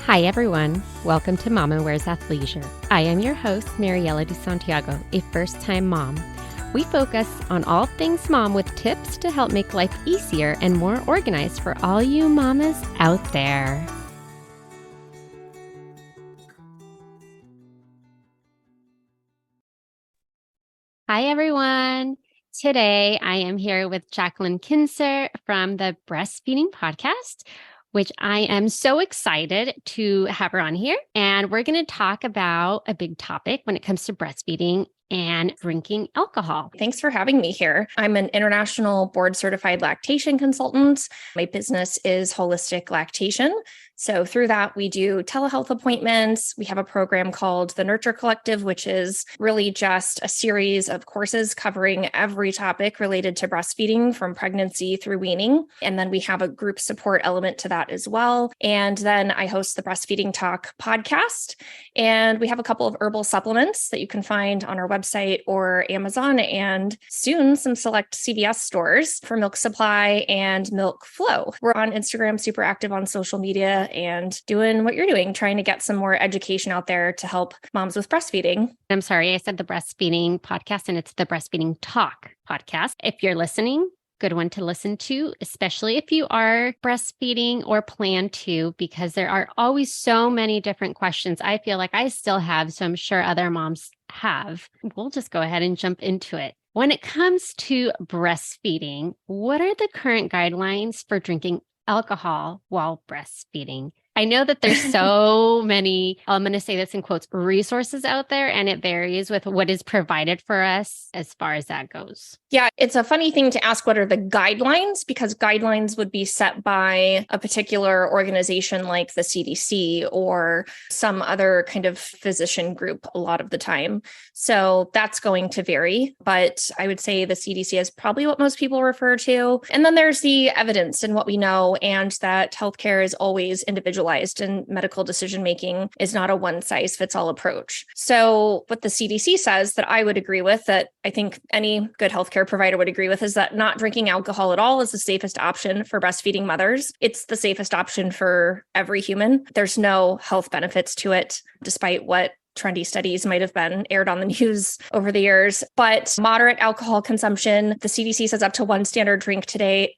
Hi everyone, welcome to Mama Wears Athleisure. I am your host, Mariela de Santiago, a first-time mom. We focus on all things mom with tips to help make life easier and more organized for all you mamas out there. Hi everyone. Today I am here with Jacqueline Kincer from the Breastfeeding Podcast, which I am so excited to have her on here. And we're going to talk about a big topic when it comes to breastfeeding and drinking alcohol. Thanks for having me here. I'm an international board certified lactation consultant. My business is holistic lactation. So through that, we do telehealth appointments. We have a program called the Nurture Collective, which is really just a series of courses covering every topic related to breastfeeding from pregnancy through weaning. And then we have a group support element to that as well. And then I host the Breastfeeding Talk podcast. And we have a couple of herbal supplements that you can find on our website or Amazon, and soon some select CVS stores for Milk Supply and Milk Flow. We're on Instagram, super active on social media, and doing what you're doing, trying to get some more education out there to help moms with breastfeeding. I'm sorry, I said the Breastfeeding Podcast, and it's the Breastfeeding Talk podcast. If you're listening, good one to listen to, especially if you are breastfeeding or plan to, because there are always so many different questions. I feel like I still have, so I'm sure other moms have. We'll just go ahead and jump into it. When it comes to breastfeeding, what are the current guidelines for drinking alcohol while breastfeeding? I know that there's so many, I'm going to say this in quotes, resources out there, and it varies with what is provided for us as far as that goes. Yeah, it's a funny thing to ask what are the guidelines, because guidelines would be set by a particular organization like the CDC or some other kind of physician group a lot of the time. So that's going to vary, but I would say the CDC is probably what most people refer to. And then there's the evidence and what we know, and that healthcare is always individualized and medical decision-making is not a one-size-fits-all approach. So what the CDC says that I would agree with, that I think any good healthcare provider would agree with, is that not drinking alcohol at all is the safest option for breastfeeding mothers. It's the safest option for every human. There's no health benefits to it, despite what trendy studies might have been aired on the news over the years. But moderate alcohol consumption, the CDC says up to one standard drink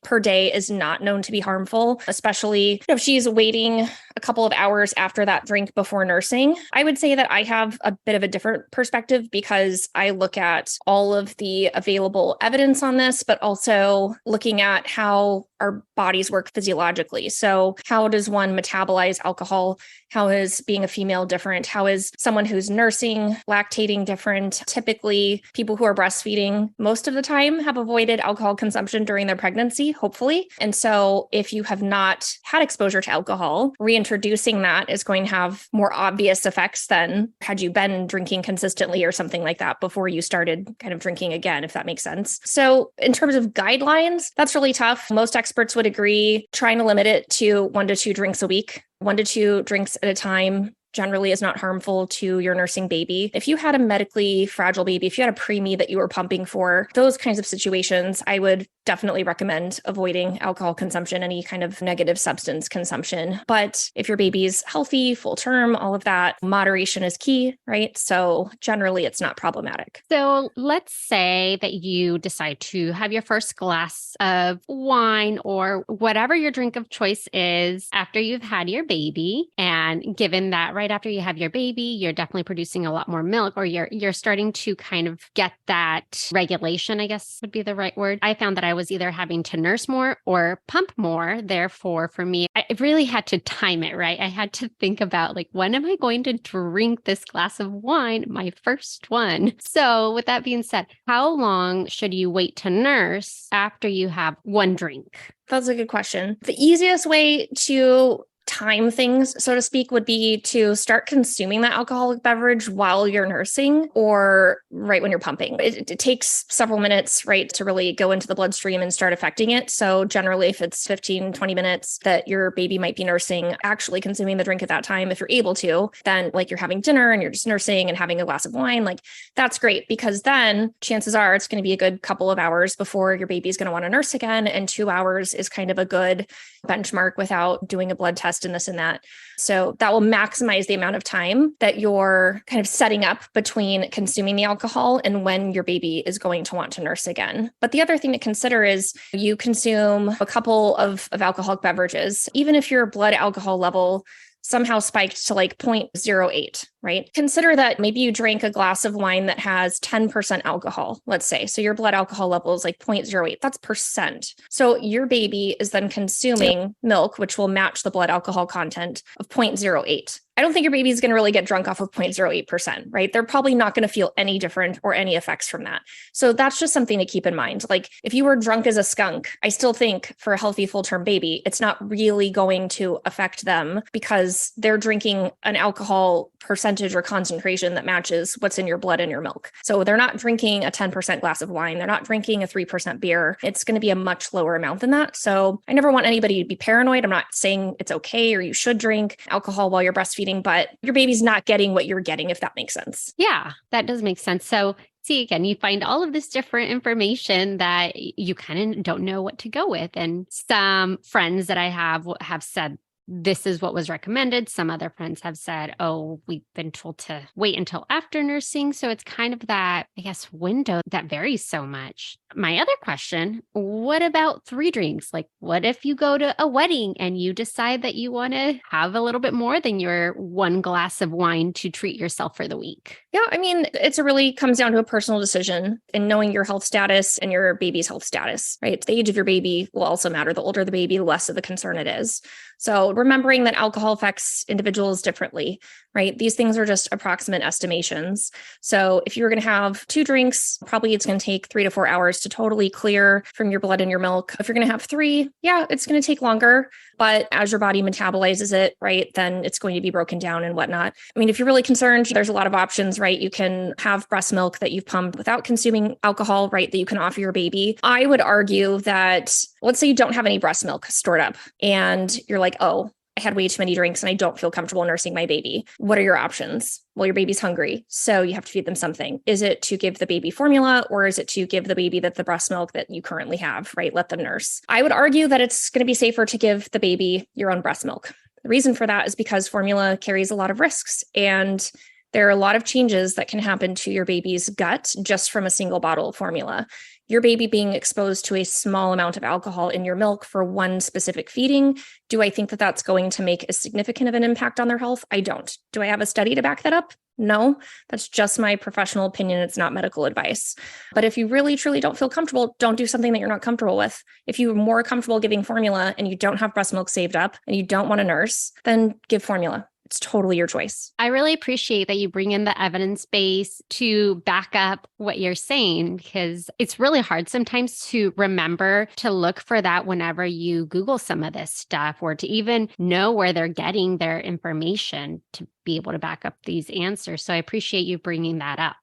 per day is not known to be harmful, especially if she's waiting a couple of hours after that drink before nursing. I would say that I have a bit of a different perspective, because I look at all of the available evidence on this, but also looking at how our bodies work physiologically. So how does one metabolize alcohol? How is being a female different? How is someone who's nursing, lactating different? Typically, people who are breastfeeding most of the time have avoided alcohol consumption during their pregnancy, hopefully. And so if you have not had exposure to alcohol, reintroducing that is going to have more obvious effects than had you been drinking consistently or something like that before you started kind of drinking again, if that makes sense. So in terms of guidelines, that's really tough. Most experts would agree trying to limit it to 1 to 2 drinks a week. 1 to 2 drinks at a time generally is not harmful to your nursing baby. If you had a medically fragile baby, if you had a preemie that you were pumping for, those kinds of situations, I would definitely recommend avoiding alcohol consumption, any kind of negative substance consumption. But if your baby's healthy, full term, all of that, moderation is key, right? So generally it's not problematic. So let's say that you decide to have your first glass of wine or whatever your drink of choice is after you've had your baby. And given that right after you have your baby, you're definitely producing a lot more milk, or you're starting to kind of get that regulation, I guess would be the right word. I found that I was either having to nurse more or pump more. Therefore, for me, I really had to time it, right? I had to think about, like, when am I going to drink this glass of wine, my first one? So with that being said, how long should you wait to nurse after you have one drink? That's a good question. The easiest way to time things, so to speak, would be to start consuming that alcoholic beverage while you're nursing or right when you're pumping. It takes several minutes, right, to really go into the bloodstream and start affecting it. So generally, if it's 15, 20 minutes that your baby might be nursing, actually consuming the drink at that time, if you're able to, then like you're having dinner and you're just nursing and having a glass of wine, like that's great, because then chances are it's going to be a good couple of hours before your baby's going to want to nurse again. And 2 hours is kind of a good benchmark without doing a blood test rest and this and that. So that will maximize the amount of time that you're kind of setting up between consuming the alcohol and when your baby is going to want to nurse again. But the other thing to consider is you consume a couple of alcoholic beverages, even if your blood alcohol level somehow spiked to like 0.08, right? Consider that maybe you drank a glass of wine that has 10% alcohol, let's say. So your blood alcohol level is like 0.08. That's percent. So your baby is then consuming milk, which will match the blood alcohol content of 0.08. I don't think your baby is going to really get drunk off of 0.08%, right? They're probably not going to feel any different or any effects from that. So that's just something to keep in mind. Like if you were drunk as a skunk, I still think for a healthy full-term baby, it's not really going to affect them because they're drinking an alcohol percentage or concentration that matches what's in your blood and your milk. So they're not drinking a 10% glass of wine. They're not drinking a 3% beer. It's going to be a much lower amount than that. So I never want anybody to be paranoid. I'm not saying it's okay or you should drink alcohol while you're breastfeeding, but your baby's not getting what you're getting, if that makes sense. Yeah, that does make sense. So see, again, you find all of this different information that you kind of don't know what to go with. And some friends that I have said, this is what was recommended. Some other friends have said, oh, we've been told to wait until after nursing. So it's kind of that, I guess, window that varies so much. My other question, what about 3 drinks? Like, what if you go to a wedding and you decide that you want to have a little bit more than your 1 glass of wine to treat yourself for the week? Yeah, I mean, it really comes down to a personal decision and knowing your health status and your baby's health status, right? The age of your baby will also matter. The older the baby, the less of a concern it is. So remembering that alcohol affects individuals differently, right? These things are just approximate estimations. So if you're going to have 2 drinks, probably it's going to take 3 to 4 hours to totally clear from your blood and your milk. If you're going to have 3, yeah, it's going to take longer. But as your body metabolizes it, right, then it's going to be broken down and whatnot. I mean, if you're really concerned, there's a lot of options, right? You can have breast milk that you've pumped without consuming alcohol, right, that you can offer your baby. I would argue that, let's say you don't have any breast milk stored up and you're like, oh, I had way too many drinks and I don't feel comfortable nursing my baby. What are your options? Well, your baby's hungry, so you have to feed them something. Is it to give the baby formula or is it to give the baby the breast milk that you currently have, right? Let them nurse. I would argue that it's going to be safer to give the baby your own breast milk. The reason for that is because formula carries a lot of risks and there are a lot of changes that can happen to your baby's gut just from a single bottle of formula. Your baby being exposed to a small amount of alcohol in your milk for one specific feeding, do I think that that's going to make as significant of an impact on their health? I don't. Do I have a study to back that up? No, that's just my professional opinion. It's not medical advice. But if you really, truly don't feel comfortable, don't do something that you're not comfortable with. If you're more comfortable giving formula and you don't have breast milk saved up and you don't want to nurse, then give formula. It's totally your choice. I really appreciate that you bring in the evidence base to back up what you're saying, because it's really hard sometimes to remember to look for that whenever you Google some of this stuff or to even know where they're getting their information to be able to back up these answers. So I appreciate you bringing that up.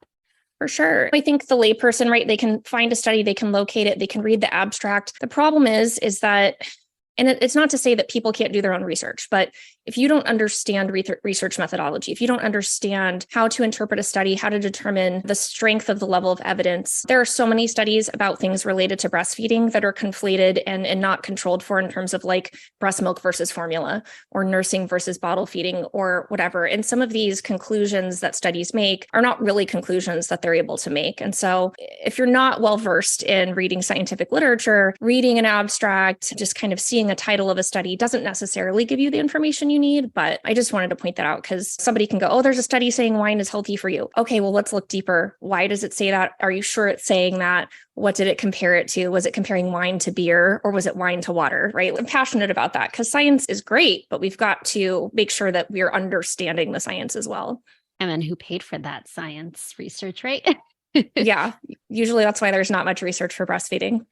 For sure. I think the layperson, right, they can find a study, they can locate it, they can read the abstract. The problem is that, and it's not to say that people can't do their own research, but if you don't understand research methodology, if you don't understand how to interpret a study, how to determine the strength of the level of evidence, there are so many studies about things related to breastfeeding that are conflated and not controlled for in terms of like breast milk versus formula or nursing versus bottle feeding or whatever. And some of these conclusions that studies make are not really conclusions that they're able to make. And so if you're not well versed in reading scientific literature, reading an abstract, just kind of seeing a title of a study doesn't necessarily give you the information you need. But I just wanted to point that out because somebody can go, oh, there's a study saying wine is healthy for you. Okay, well, let's look deeper. Why does it say that? Are you sure it's saying that? What did it compare it to? Was it comparing wine to beer or was it wine to water, right? I'm passionate about that because science is great, but we've got to make sure that we're understanding the science as well. And then who paid for that science research, right? Yeah, usually that's why there's not much research for breastfeeding.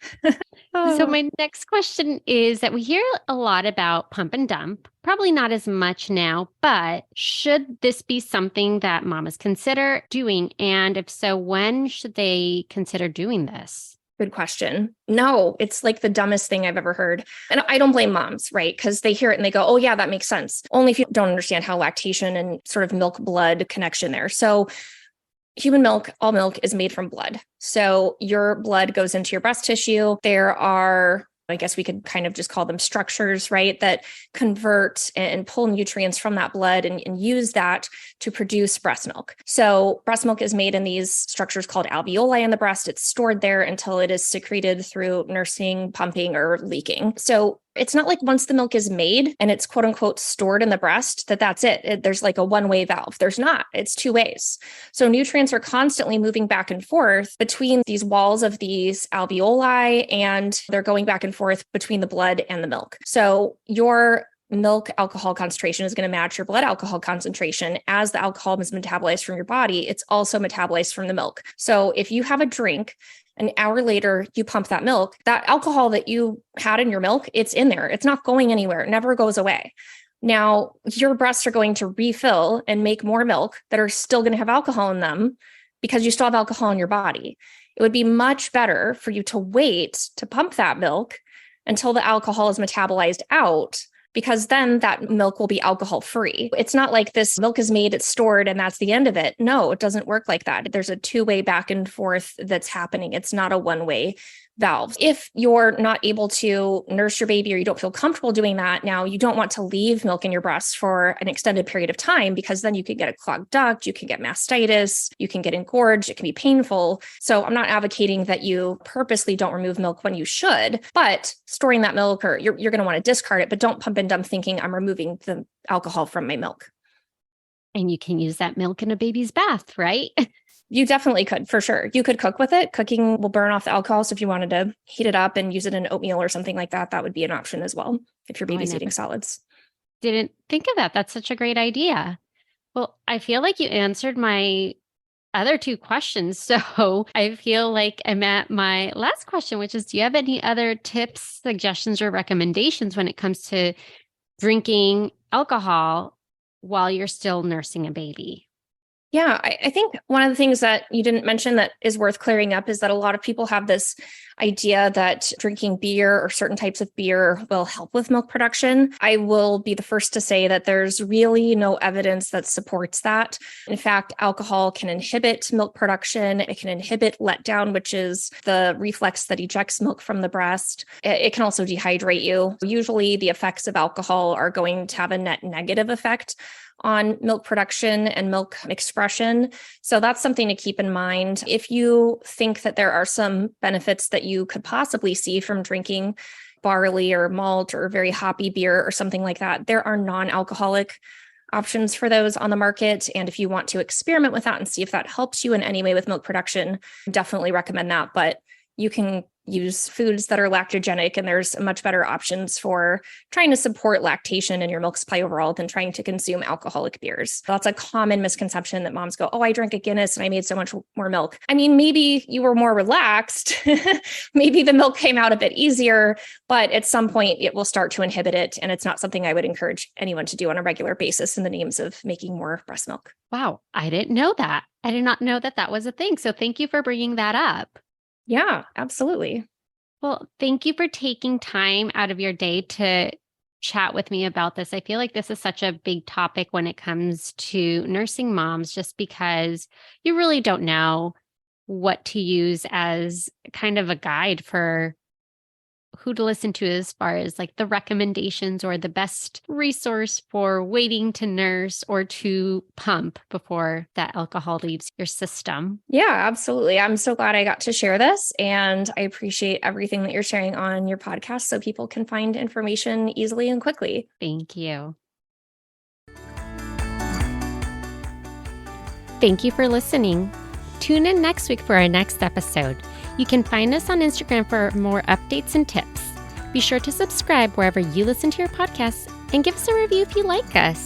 So my next question is that we hear a lot about pump and dump, probably not as much now, but should this be something that mamas consider doing? And if so, when should they consider doing this? Good question. No, it's like the dumbest thing I've ever heard. And I don't blame moms, right? Because they hear it and they go, oh yeah, that makes sense. Only if you don't understand how lactation and sort of milk blood connection there. So human milk, all milk is made from blood. So your blood goes into your breast tissue. There are I guess we could kind of just call them structures, right? That convert and pull nutrients from that blood and use that to produce breast milk. So breast milk is made in these structures called alveoli in the breast. It's stored there until it is secreted through nursing, pumping, or leaking. So it's not like once the milk is made and it's quote unquote stored in the breast, that's it. There's like a one-way valve. There's not. It's two ways. So nutrients are constantly moving back and forth between these walls of these alveoli, and they're going back and forth between the blood and the milk. So your milk alcohol concentration is going to match your blood alcohol concentration. As the alcohol is metabolized from your body, it's also metabolized from the milk. So if you have a drink, an hour later, you pump that milk, that alcohol that you had in your milk, it's in there. It's not going anywhere. It never goes away. Now, your breasts are going to refill and make more milk that are still going to have alcohol in them because you still have alcohol in your body. It would be much better for you to wait to pump that milk until the alcohol is metabolized out, because then that milk will be alcohol free. It's not like this milk is made, it's stored, and that's the end of it. No, it doesn't work like that. There's a two-way back and forth that's happening. It's not a one-way valve. If you're not able to nurse your baby or you don't feel comfortable doing that, now you don't want to leave milk in your breasts for an extended period of time, because then you could get a clogged duct, you can get mastitis, you can get engorged, it can be painful. So I'm not advocating that you purposely don't remove milk when you should, but storing that milk, or you're going to want to discard it, but don't pump and dump thinking I'm removing the alcohol from my milk. And you can use that milk in a baby's bath, right? You definitely could, for sure. You could cook with it. Cooking will burn off the alcohol. So if you wanted to heat it up and use it in oatmeal or something like that, that would be an option as well if your baby's eating solids. Didn't think of that. That's such a great idea. Well, I feel like you answered my other two questions. So I feel like I'm at my last question, which is, do you have any other tips, suggestions, or recommendations when it comes to drinking alcohol while you're still nursing a baby? Yeah, I think one of the things that you didn't mention that is worth clearing up is that a lot of people have this idea that drinking beer or certain types of beer will help with milk production. I will be the first to say that there's really no evidence that supports that. In fact, alcohol can inhibit milk production. It can inhibit letdown, which is the reflex that ejects milk from the breast. It can also dehydrate you. Usually the effects of alcohol are going to have a net negative effect on milk production and milk expression. So that's something to keep in mind. If you think that there are some benefits that you could possibly see from drinking barley or malt or very hoppy beer or something like that, there are non-alcoholic options for those on the market. And if you want to experiment with that and see if that helps you in any way with milk production, definitely recommend that. But you can use foods that are lactogenic, and there's much better options for trying to support lactation in your milk supply overall than trying to consume alcoholic beers. That's a common misconception that moms go, oh, I drank a Guinness and I made so much more milk. I mean, maybe you were more relaxed. Maybe the milk came out a bit easier, but at some point it will start to inhibit it. And it's not something I would encourage anyone to do on a regular basis in the names of making more breast milk. Wow, I didn't know that. I did not know that that was a thing. So thank you for bringing that up. Yeah, absolutely. Well, thank you for taking time out of your day to chat with me about this. I feel like this is such a big topic when it comes to nursing moms, just because you really don't know what to use as kind of a guide for who to listen to as far as like the recommendations or the best resource for waiting to nurse or to pump before that alcohol leaves your system. Yeah, absolutely. I'm so glad I got to share this, and I appreciate everything that you're sharing on your podcast so people can find information easily and quickly. Thank you. Thank you for listening. Tune in next week for our next episode. You can find us on Instagram for more updates and tips. Be sure to subscribe wherever you listen to your podcasts and give us a review if you like us.